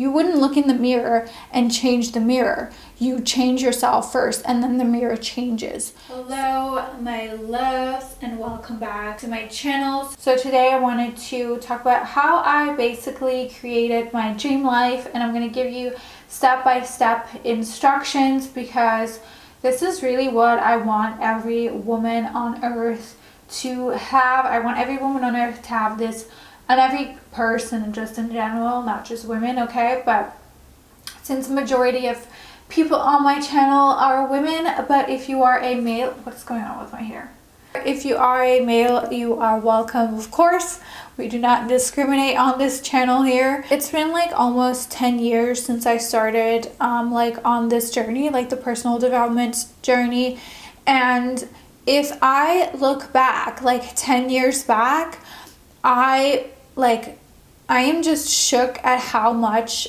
You wouldn't look in the mirror and change the mirror. You change yourself first, and then the mirror changes. Hello, my loves, and welcome back to my channel. So today I wanted to talk about how I basically created my dream life, and I'm going to give you step-by-step instructions because this is really what I want every woman on earth to have. I want every woman on earth to have this, and every person just in general, not just women, okay? But since the majority of people on my channel are women, but if you are a male, what's going on with my hair? If you are a male, you are welcome, of course. We do not discriminate on this channel here. It's been like almost 10 years since I started like on this journey, like the personal development journey. And if I look back like 10 years back, I am just shook at how much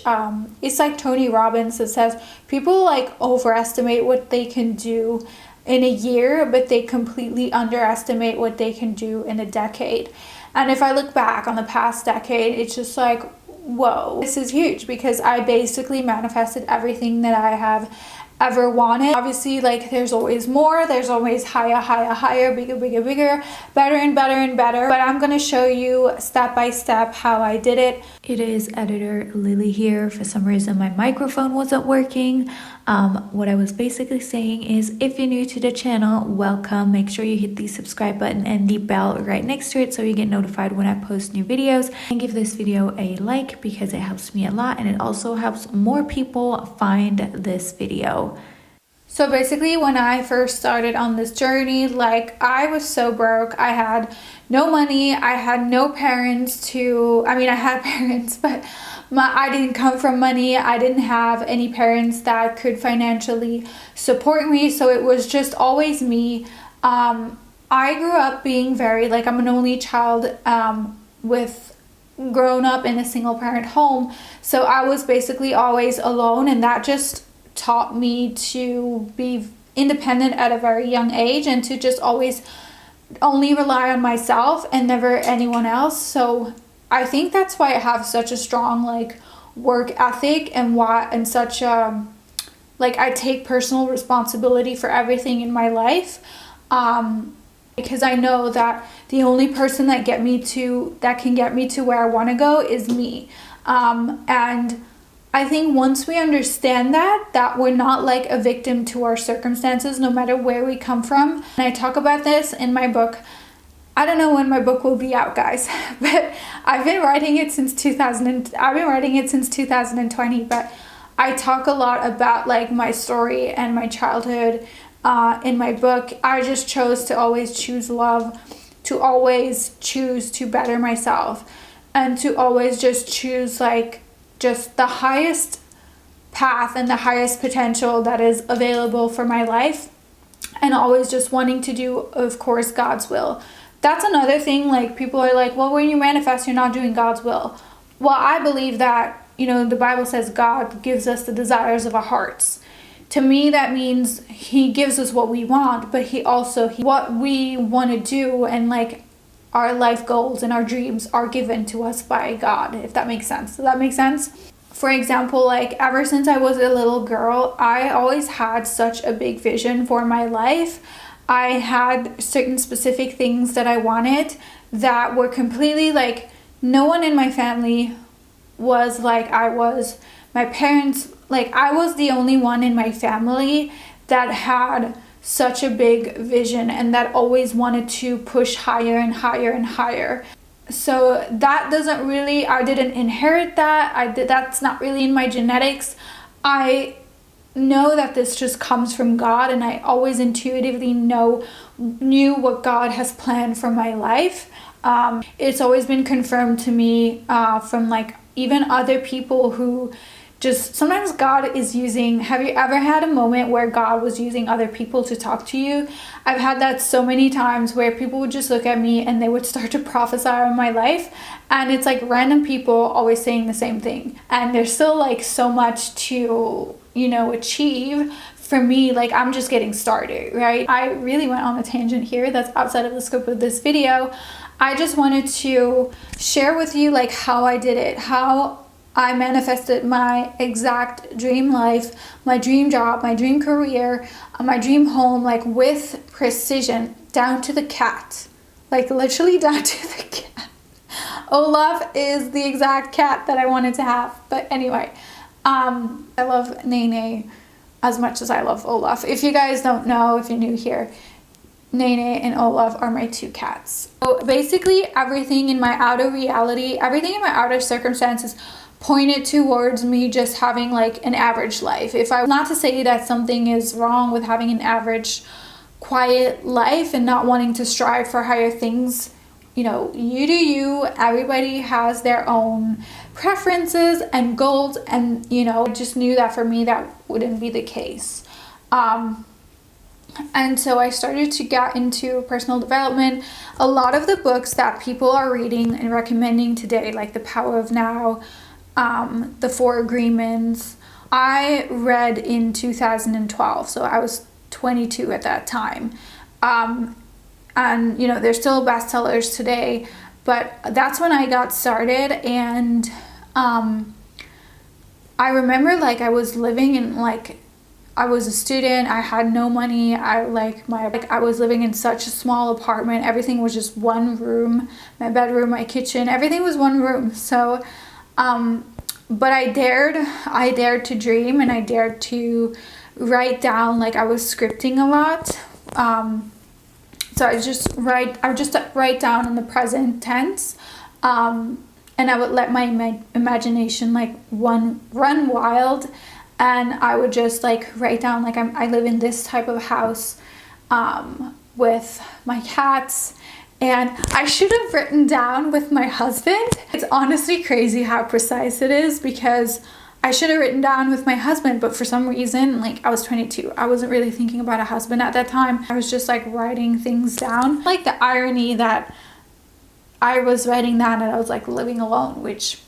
it's like Tony Robbins that says people like overestimate what they can do in a year, but they completely underestimate what they can do in a decade. And if I look back on the past decade, it's just like, whoa, this is huge, because I basically manifested everything that I have ever wanted. Obviously, like, there's always more, there's always higher, bigger, better and better, but I'm gonna show you step by step how I did it. It is editor Lily here. For some reason my microphone wasn't working. What I was basically saying is, if you're new to the channel, welcome. Make sure you hit the subscribe button and the bell right next to it so you get notified when I post new videos, and give this video a like because it helps me a lot, and it also helps more people find this video. So basically, when I first started on this journey, like, I was so broke. I had no money. I had no parents to, I mean, I had parents, but I didn't come from money. I didn't have any parents that could financially support me. So it was just always me. I grew up being very, like, I'm an only child with grown up in a single parent home. So I was basically always alone, and that just taught me to be independent at a very young age and to just always only rely on myself and never anyone else. So I think that's why I have such a strong like work ethic, and such a like, I take personal responsibility for everything in my life, because I know that the only person that can get me to where I want to go is me. And I think once we understand that we're not like a victim to our circumstances, no matter where we come from. And I talk about this in my book. I don't know when my book will be out, guys, but I've been writing it since 2020, but I talk a lot about like my story and my childhood in my book. I just chose to always choose love, to always choose to better myself, and to always just choose like just the highest path and the highest potential that is available for my life, and always just wanting to do, of course, God's will. That's another thing, like, people are like, well, when you manifest, you're not doing God's will. Well, I believe that, you know, the Bible says God gives us the desires of our hearts. To me, that means he gives us what we want, but he also, what we want to do, and like our life goals and our dreams are given to us by God, if that makes sense. Does that make sense? For example, like, ever since I was a little girl, I always had such a big vision for my life. I had certain specific things that I wanted that were completely like, no one in my family was like I was. My parents, like, I was the only one in my family that had such a big vision and that always wanted to push higher and higher and higher. So that doesn't really, I didn't inherit that. That's not really in my genetics. I know that this just comes from God, and I always intuitively knew what God has planned for my life. It's always been confirmed to me from like even other people who just, sometimes God is using, have you ever had a moment where God was using other people to talk to you? I've had that so many times where people would just look at me and they would start to prophesy on my life, and it's like random people always saying the same thing, and there's still like so much to, you know, achieve. For me, like, I'm just getting started, right? I really went on a tangent here that's outside of the scope of this video. I just wanted to share with you like how I did it, how I manifested my exact dream life, my dream job, my dream career, my dream home, like with precision, down to the cat. Like literally down to the cat. Olaf is the exact cat that I wanted to have. But anyway, I love Nene as much as I love Olaf. If you guys don't know, if you're new here, Nene and Olaf are my two cats. So basically everything in my outer reality, everything in my outer circumstances pointed towards me just having like an average life. If I, not to say that something is wrong with having an average quiet life and not wanting to strive for higher things, you know, you do you. Everybody has their own preferences and goals, and you know, I just knew that for me that wouldn't be the case. And so I started to get into personal development. A lot of the books that people are reading and recommending today, like The Power of Now, The Four Agreements, I read in 2012. So I was 22 at that time. And you know, they're still bestsellers today, but that's when I got started. And I remember like I was living in like, I was a student, I had no money, I was living in such a small apartment. Everything was just one room, my bedroom, my kitchen, everything was one room. So but I dared to dream, and I dared to write down, like I was scripting a lot. So I would just write down in the present tense, and I would let my imagination like run wild. And I would just like write down like I live in this type of house with my cats. And I should have written down with my husband. It's honestly crazy how precise it is, because I should have written down with my husband, but for some reason, like I was 22. I wasn't really thinking about a husband at that time. I was just like writing things down. Like the irony that I was writing down and I was like living alone, which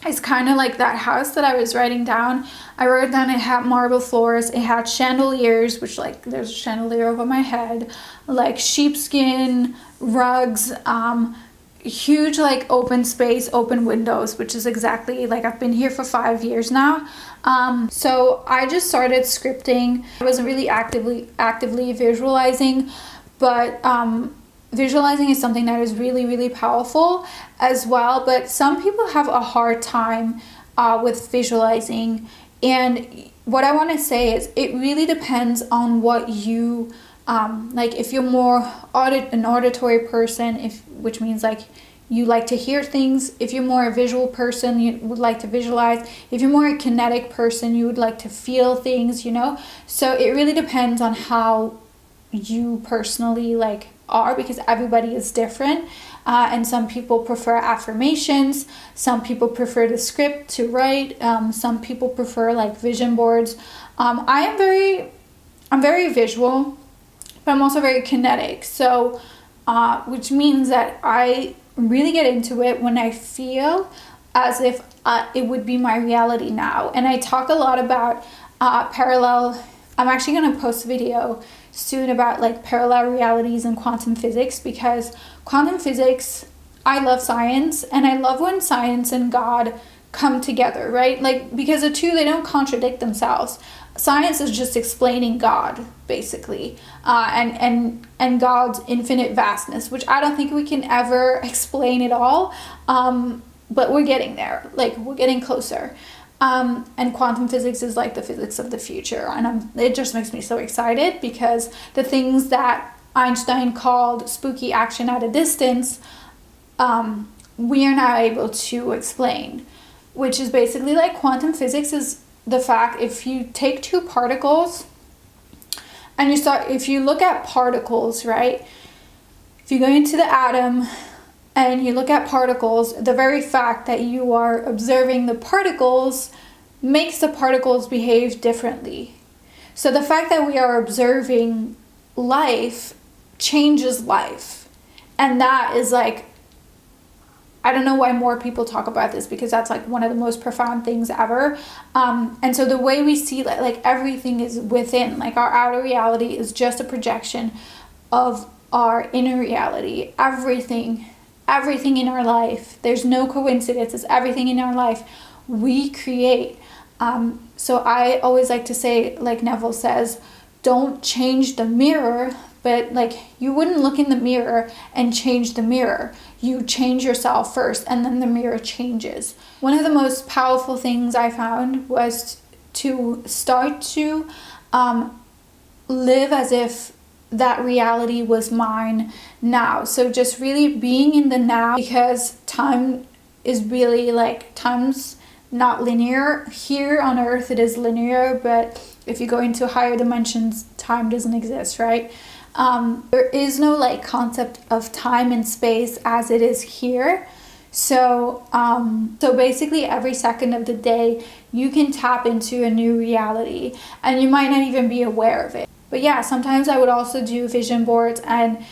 is kind of like that house that I was writing down. I wrote down it had marble floors, it had chandeliers, which like there's a chandelier over my head, like sheepskin rugs, huge like open space, open windows, which is exactly like I've been here for 5 years now. So I just started scripting. I wasn't really actively visualizing, but visualizing is something that is really, really powerful as well. But some people have a hard time with visualizing. And what I want to say is it really depends on what you like. If you're more an auditory person, which means like you like to hear things. If you're more a visual person, you would like to visualize. If you're more a kinetic person, you would like to feel things, you know. So it really depends on how you personally like are, because everybody is different. And some people prefer affirmations, some people prefer the script to write, some people prefer like vision boards. I'm very visual, but I'm also very kinetic. So which means that I really get into it when I feel as if it would be my reality now. And I talk a lot about parallel. I'm actually going to post a video soon about like parallel realities and quantum physics, because quantum physics, I love science, and I love when science and God come together, right? Like, because the two, they don't contradict themselves. Science is just explaining God, basically, and God's infinite vastness, which I don't think we can ever explain it all, but we're getting there, like we're getting closer. And quantum physics is like the physics of the future, and it just makes me so excited, because the things that Einstein called spooky action at a distance, we are now able to explain, which is basically like quantum physics is the fact if you take two particles and if you look at particles, right? If you go into the atom and you look at particles, the very fact that you are observing the particles makes the particles behave differently. So the fact that we are observing life changes life. And that is like, I don't know why more people talk about this, because that's like one of the most profound things ever. And so the way we see like everything is within, like our outer reality is just a projection of our inner reality. Everything in our life, there's no coincidences. Everything in our life we create. So I always like to say, like Neville says, don't change the mirror, but like you wouldn't look in the mirror and change the mirror. You change yourself first, and then the mirror changes. One of the most powerful things I found was to start to live as if that reality was mine now. So just really being in the now, because time is really like, time's not linear. Here on earth it is linear, but if you go into higher dimensions, time doesn't exist, right? There is no like concept of time and space as it is here. So basically every second of the day you can tap into a new reality, and you might not even be aware of it. But yeah, sometimes I would also do vision boards, and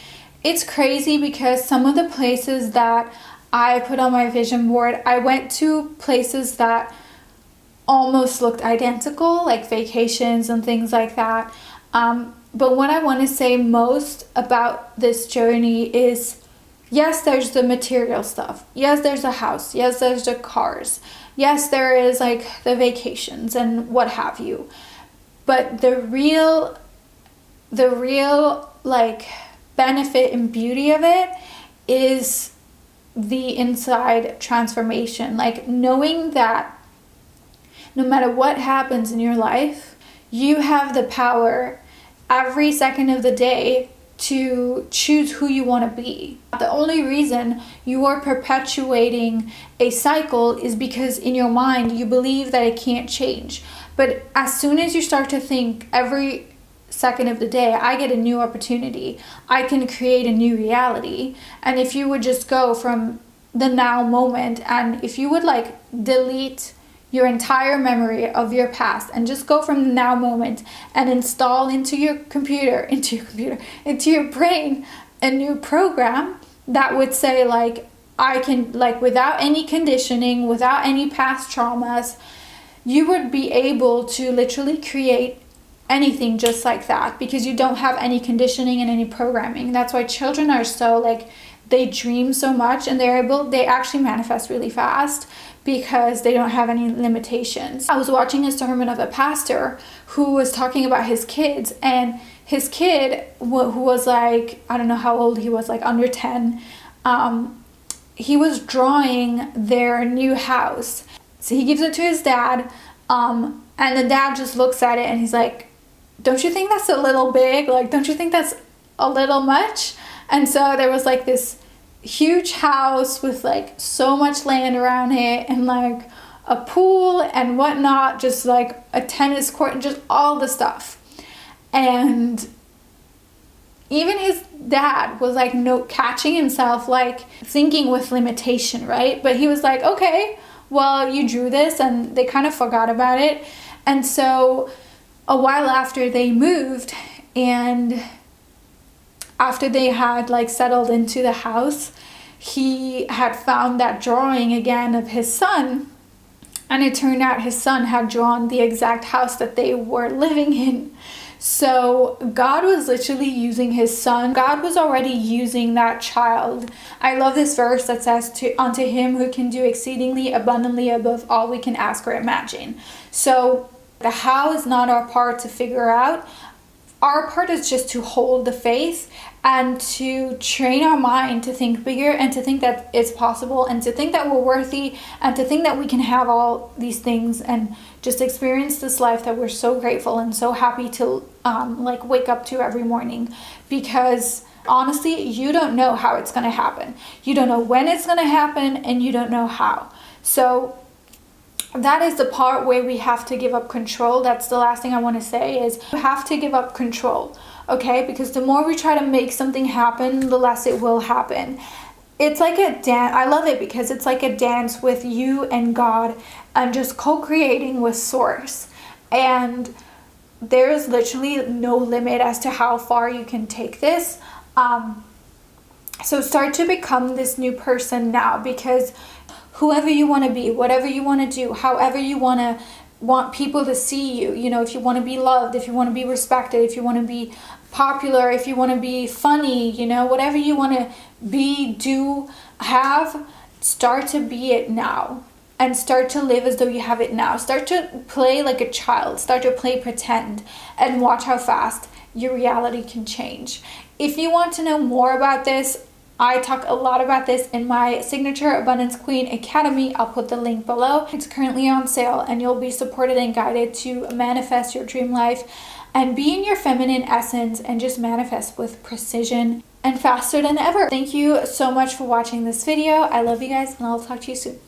it's crazy because some of the places that I put on my vision board, I went to places that almost looked identical, like vacations and things like that. But what I want to say most about this journey is, yes, there's the material stuff. Yes, there's a house. Yes, there's the cars. Yes, there is like the vacations and what have you. But the real like benefit and beauty of it is the inside transformation. Like knowing that no matter what happens in your life, you have the power every second of the day to choose who you want to be. The only reason you are perpetuating a cycle is because in your mind you believe that it can't change. But as soon as you start to think every second of the day, I get a new opportunity, I can create a new reality. And if you would just go from the now moment, and if you would like delete your entire memory of your past and just go from the now moment and install into your brain a new program that would say like, I can, like without any conditioning, without any past traumas, you would be able to literally create anything just like that, because you don't have any conditioning and any programming. That's why children are so like, they dream so much, and they actually manifest really fast because they don't have any limitations. I was watching a sermon of a pastor who was talking about his kids, and his kid who was like, I don't know how old he was, like under 10, he was drawing their new house. So he gives it to his dad, and the dad just looks at it and he's like, don't you think that's a little big? Like, don't you think that's a little much? And so there was like this huge house with like so much land around it, and like a pool and whatnot, just like a tennis court and just all the stuff. And even his dad was like catching himself like thinking with limitation, right? But he was like, okay, well, you drew this, and they kind of forgot about it. And so a while after they moved, and after they had like settled into the house, he had found that drawing again of his son, and it turned out his son had drawn the exact house that they were living in. So God was literally using his son. God was already using that child. I love this verse that says, unto him who can do exceedingly abundantly above all we can ask or imagine. So the how is not our part to figure out. Our part is just to hold the faith and to train our mind to think bigger, and to think that it's possible, and to think that we're worthy, and to think that we can have all these things and just experience this life that we're so grateful and so happy to like wake up to every morning. Because honestly, you don't know how it's going to happen. You don't know when it's going to happen, and you don't know how. So that is the part where we have to give up control. That's the last thing I want to say, is you have to give up control, okay? Because the more we try to make something happen, the less it will happen. It's like a dance. I love it because it's like a dance with you and God, and just co-creating with Source. And there's literally no limit as to how far you can take this. So start to become this new person now, because whoever you want to be, whatever you want to do, however you want people to see you, you know, if you want to be loved, if you want to be respected, if you want to be popular, if you want to be funny, you know, whatever you want to be, do, have, start to be it now. and start to live as though you have it now. Start to play like a child. Start to play pretend and watch how fast your reality can change. If you want to know more about this, I talk a lot about this in my Signature Abundance Queen Academy. I'll put the link below. It's currently on sale, and you'll be supported and guided to manifest your dream life and be in your feminine essence and just manifest with precision and faster than ever. Thank you so much for watching this video. I love you guys, and I'll talk to you soon.